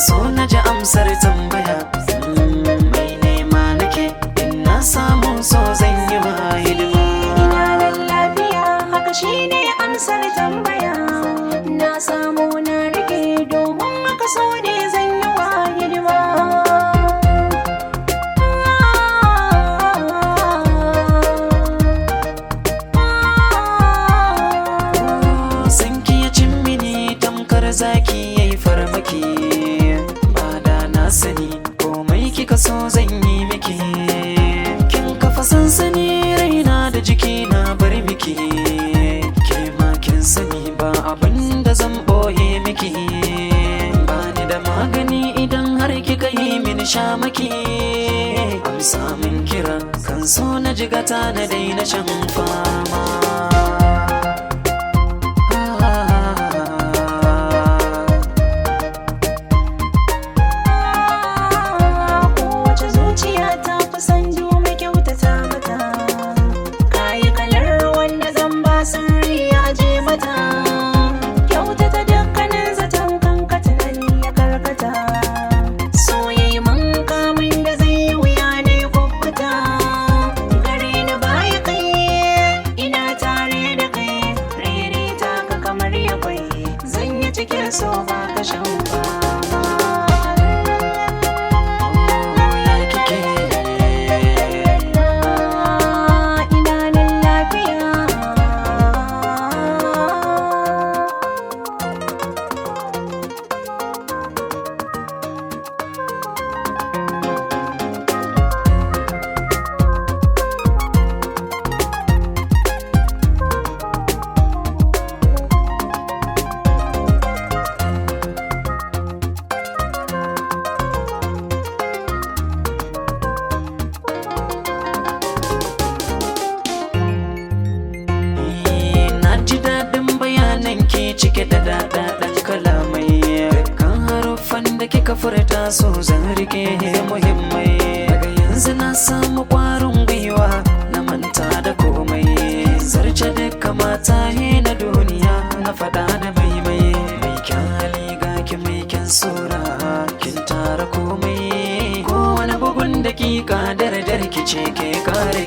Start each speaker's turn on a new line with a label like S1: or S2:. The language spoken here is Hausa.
S1: so na ji amsar tambaya. Mai nema nake in na samu so zan yi ma hidima.
S2: Ina nan lafiya haka shine amsar tambaya. Na samu na rike domin haka so ne zan yi wa hidima.
S1: Sanki ya cin mini tamkar zaki yayi farmaki. Ba da na sani komai kika so zan yi miki. Kin kafa sansani raina da jiki na bar miki. Ke ma kin sani ba abin da zan boye miki. Ba ni da magani idan har kika yi mini shamaki. Amsa min kira kan so na jigata na daina shan fama.
S2: Kowace zuciya ta fi son mai kyautata mata. Kayi kalar wanda zan ba sirri ya je mata. Kyautata dukkanin zaton kanka tunani ya karkata. Soyayya man kamun da zai yi wuya ne kubuta. Gare ni baya kai ina tare da kai. Rere ta ka kamar ya kwai. Zan yi cikin so ba ka shan fama. Ina nan lafiya.
S1: Na ji daɗin bayanan ke cike da daɗaɗɗen kalamai. Dukkan haruffan da kika furta so zan rike muhimmai. Daga yanzu na samu ƙwarin gwiwa na manta da komai. Zarce dukkan mata na duniya na faɗa da maimai. Mai kyan hali ga ki mai kyan sura kin tara komai. Kowane bugun dakika dardar ki ce ke kare